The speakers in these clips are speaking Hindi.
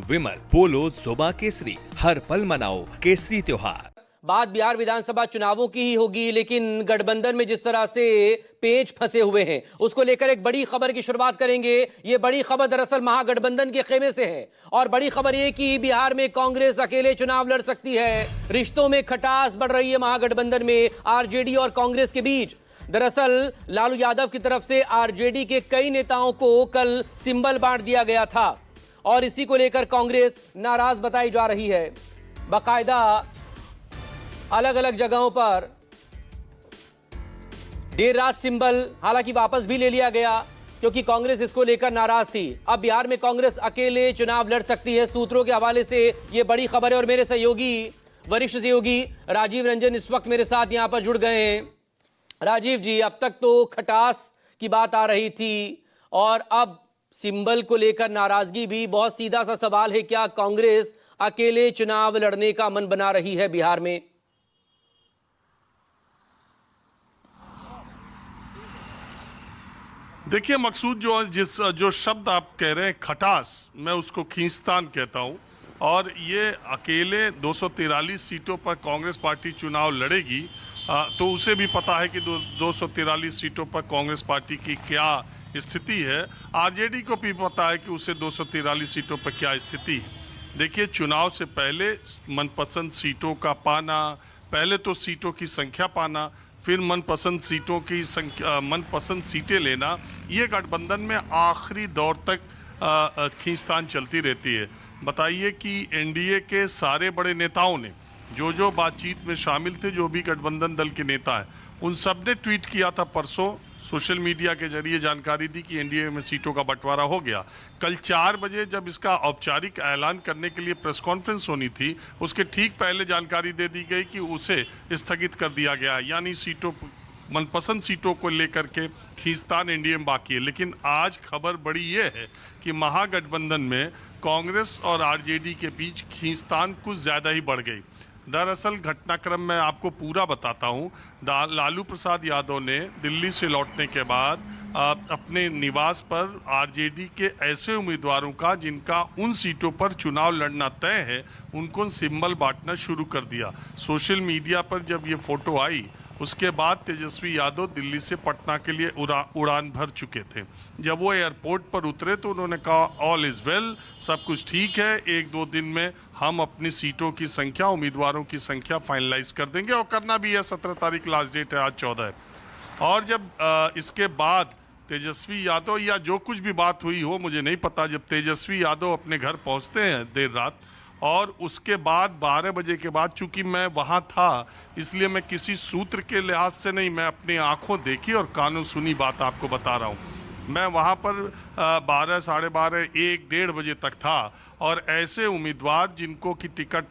विमल बोलो जुबा केसरी, हर पल मनाओ केसरी त्योहार। बात बिहार विधानसभा चुनावों की ही होगी, लेकिन गठबंधन में जिस तरह से पेच फंसे हुए हैं उसको लेकर एक बड़ी खबर की शुरुआत करेंगे। ये बड़ी खबर दरअसल महागठबंधन के खेमे से है और बड़ी खबर ये कि बिहार में कांग्रेस अकेले चुनाव लड़ सकती है। रिश्तों में खटास बढ़ रही है महागठबंधन में आरजेडी और कांग्रेस के बीच। दरअसल लालू यादव की तरफ से आरजेडी के कई नेताओं को कल सिंबल बांट दिया गया था और इसी को लेकर कांग्रेस नाराज बताई जा रही है। बाकायदा अलग अलग जगहों पर देर रात सिंबल हालांकि वापस भी ले लिया गया क्योंकि कांग्रेस इसको लेकर नाराज थी। अब बिहार में कांग्रेस अकेले चुनाव लड़ सकती है, सूत्रों के हवाले से यह बड़ी खबर है। और मेरे सहयोगी वरिष्ठ सहयोगी राजीव रंजन इस वक्त मेरे साथ यहां पर जुड़ गए हैं। राजीव जी, अब तक तो खटास की बात आ रही थी और अब सिंबल को लेकर नाराजगी भी। बहुत सीधा सा सवाल है, क्या कांग्रेस अकेले चुनाव लड़ने का मन बना रही है बिहार में? देखिए मकसूद, जो शब्द आप कह रहे हैं खटास, मैं उसको खींचतान कहता हूं। और ये अकेले 243 सीटों पर कांग्रेस पार्टी चुनाव लड़ेगी, तो उसे भी पता है कि 243 सीटों पर कांग्रेस पार्टी की क्या स्थिति है। आरजेडी को भी पता है कि उसे 243 सीटों पर क्या स्थिति है। देखिए, चुनाव से पहले मनपसंद सीटों का पाना, पहले तो सीटों की संख्या पाना, फिर मनपसंद सीटों की संख्या, मनपसंद सीटें लेना, ये गठबंधन में आखिरी दौर तक खींचतान चलती रहती है। बताइए कि एनडीए के सारे बड़े नेताओं ने जो बातचीत में शामिल थे, जो भी गठबंधन दल के नेता हैं, उन सब ने ट्वीट किया था परसों, सोशल मीडिया के जरिए जानकारी दी कि एनडीए में सीटों का बंटवारा हो गया। कल 4 बजे जब इसका औपचारिक ऐलान करने के लिए प्रेस कॉन्फ्रेंस होनी थी, उसके ठीक पहले जानकारी दे दी गई कि उसे स्थगित कर दिया गया, यानी सीटों, मनपसंद सीटों को लेकर के खींचतान एनडीए में बाकी है। लेकिन आज खबर बड़ी ये है कि महागठबंधन में कांग्रेस और आरजेडी के बीच खींचतान कुछ ज़्यादा ही बढ़ गई। दरअसल घटनाक्रम मैं आपको पूरा बताता हूं। लालू प्रसाद यादव ने दिल्ली से लौटने के बाद अपने निवास पर आरजेडी के ऐसे उम्मीदवारों का जिनका उन सीटों पर चुनाव लड़ना तय है, उनको सिंबल बांटना शुरू कर दिया। सोशल मीडिया पर जब ये फोटो आई, उसके बाद तेजस्वी यादव दिल्ली से पटना के लिए उड़ान भर चुके थे। जब वो एयरपोर्ट पर उतरे तो उन्होंने कहा ऑल इज़ वेल, सब कुछ ठीक है, 1-2 दिन में हम अपनी सीटों की संख्या, उम्मीदवारों की संख्या फाइनलाइज कर देंगे और करना भी है। 17 तारीख लास्ट डेट है, आज 14 है। और जब इसके बाद तेजस्वी यादव, या जो कुछ भी बात हुई हो मुझे नहीं पता, जब तेजस्वी यादव अपने घर पहुंचते हैं देर रात, और उसके बाद 12 बजे के बाद, चूंकि मैं वहां था इसलिए मैं किसी सूत्र के लिहाज से नहीं, मैं अपनी आंखों देखी और कानों सुनी बात आपको बता रहा हूं। मैं वहां पर 12, साढ़े 12, 1, 1:30 बजे तक था और ऐसे उम्मीदवार जिनको कि टिकट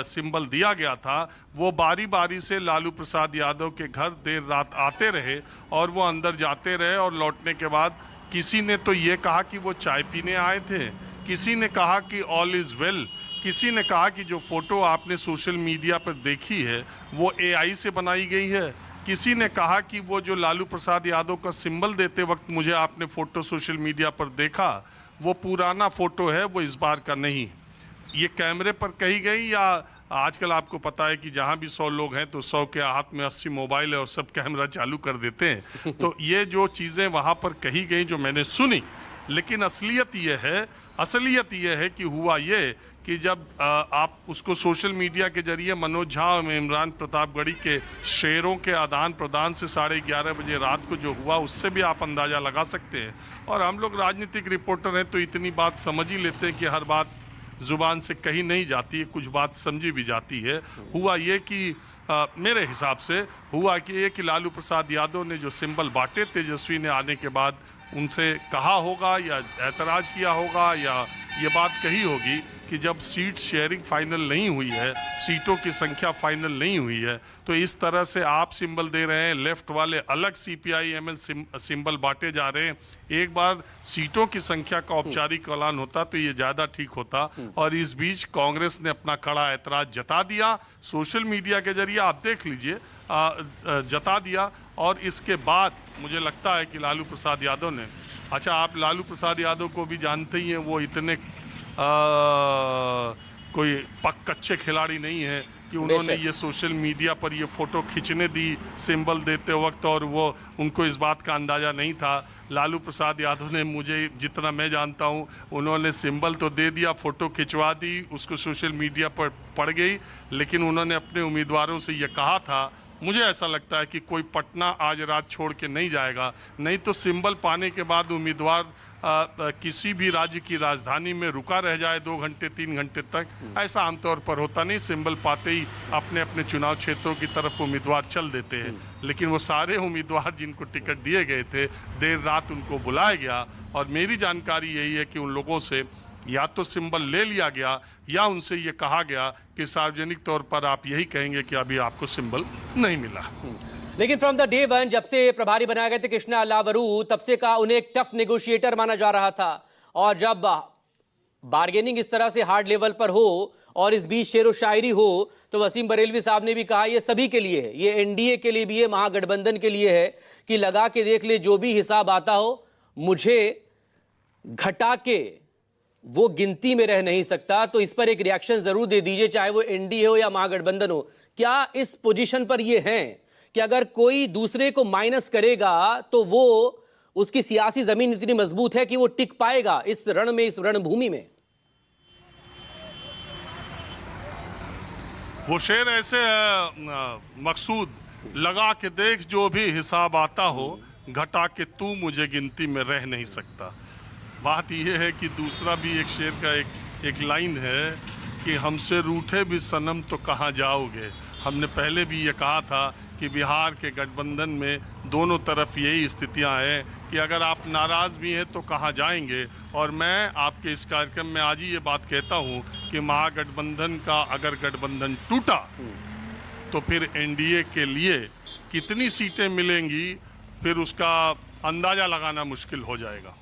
सिंबल दिया गया था, वो बारी बारी से लालू प्रसाद यादव के घर देर रात आते रहे और वो अंदर जाते रहे। और लौटने के बाद किसी ने तो ये कहा कि वो चाय पीने आए थे, किसी ने कहा कि ऑल इज़ वेल, किसी ने कहा कि जो फोटो आपने सोशल मीडिया पर देखी है वो एआई से बनाई गई है, किसी ने कहा कि वो जो लालू प्रसाद यादव का सिंबल देते वक्त मुझे आपने फोटो सोशल मीडिया पर देखा, वो पुराना फोटो है, वो इस बार का नहीं। ये कैमरे पर कही गई, या आजकल आपको पता है कि जहाँ भी 100 लोग हैं तो 100 के हाथ में 80 मोबाइल है और सब कैमरा चालू कर देते हैं। तो ये जो चीज़ें वहाँ पर कही गई जो मैंने सुनी, लेकिन असलियत ये है कि हुआ ये कि जब आप उसको सोशल मीडिया के जरिए मनोज झा और इमरान प्रतापगढ़ी के शेयरों के आदान प्रदान से 11:30 बजे रात को जो हुआ, उससे भी आप अंदाज़ा लगा सकते हैं। और हम लोग राजनीतिक रिपोर्टर हैं तो इतनी बात समझ ही लेते हैं कि हर बात जुबान से कही नहीं जाती है, कुछ बात समझी भी जाती है। हुआ ये कि मेरे हिसाब से हुआ कि ये कि लालू प्रसाद यादव ने जो सिंबल बांटे, तेजस्वी ने आने के बाद उनसे कहा होगा या ऐतराज़ किया होगा या ये बात कही होगी कि जब सीट शेयरिंग फाइनल नहीं हुई है, सीटों की संख्या फाइनल नहीं हुई है, तो इस तरह से आप सिंबल दे रहे हैं, लेफ्ट वाले अलग CPI-ML सिंबल बांटे जा रहे हैं। एक बार सीटों की संख्या का औपचारिक ऐलान होता तो ये ज़्यादा ठीक होता। और इस बीच कांग्रेस ने अपना कड़ा ऐतराज़ जता दिया सोशल मीडिया के जरिए, आप देख लीजिए, जता दिया। और इसके बाद मुझे लगता है कि लालू प्रसाद यादव ने, अच्छा आप लालू प्रसाद यादव को भी जानते ही हैं, वो इतने कोई कच्चे खिलाड़ी नहीं है कि उन्होंने ये सोशल मीडिया पर ये फोटो खींचने दी सिंबल देते वक्त, और वो उनको इस बात का अंदाज़ा नहीं था। लालू प्रसाद यादव ने, मुझे जितना मैं जानता हूँ, उन्होंने सिंबल तो दे दिया, फोटो खिंचवा दी, उसको सोशल मीडिया पर पड़ गई, लेकिन उन्होंने अपने उम्मीदवारों से ये कहा था। मुझे ऐसा लगता है कि कोई पटना आज रात छोड़ के नहीं जाएगा, नहीं तो सिंबल पाने के बाद उम्मीदवार किसी भी राज्य की राजधानी में रुका रह जाए 2 घंटे 3 घंटे तक, ऐसा आमतौर पर होता नहीं। सिंबल पाते ही अपने अपने चुनाव क्षेत्रों की तरफ उम्मीदवार चल देते हैं, लेकिन वो सारे उम्मीदवार जिनको टिकट दिए गए थे, देर रात उनको बुलाया गया, और मेरी जानकारी यही है कि उन लोगों से या तो सिंबल ले लिया गया या उनसे ये कहा गया कि सार्वजनिक तौर पर आप यही कहेंगे कि अभी आपको सिंबल नहीं मिला। लेकिन फ्रॉम द डे वन, जब से प्रभारी बनाए गए थे कृष्णा अल्लावरू, तब से का उन्हें एक टफ नेगोशिएटर माना जा रहा था, और जब बार्गेनिंग इस तरह से हार्ड लेवल पर हो और इस बीच शेरो शायरी हो, तो वसीम बरेलवी साहब ने भी कहा ये सभी के लिए है, ये एनडीए के लिए भी है, महागठबंधन के लिए है, कि लगा के देख ले, जो भी हिसाब आता हो, मुझे घटा के वो गिनती में रह नहीं सकता। तो इस पर एक रिएक्शन जरूर दे दीजिए, चाहे वो एनडीए हो या महागठबंधन हो। क्या इस पोजीशन पर ये हैं कि अगर कोई दूसरे को माइनस करेगा तो वो, उसकी सियासी जमीन इतनी मजबूत है कि वो टिक पाएगा इस रण में, इस रणभूमि में? वो शेर ऐसे है, मकसूद, लगा के देख जो भी हिसाब आता हो, घटा के तू मुझे गिनती में रह नहीं सकता। बात यह है कि दूसरा भी एक शेर का एक लाइन है कि हमसे रूठे भी सनम तो कहाँ जाओगे। हमने पहले भी ये कहा था कि बिहार के गठबंधन में दोनों तरफ यही स्थितियां हैं कि अगर आप नाराज़ भी हैं तो कहाँ जाएंगे। और मैं आपके इस कार्यक्रम में आज ही ये बात कहता हूँ कि महागठबंधन का अगर गठबंधन टूटा तो फिर एनडीए के लिए कितनी सीटें मिलेंगी, फिर उसका अंदाज़ा लगाना मुश्किल हो जाएगा।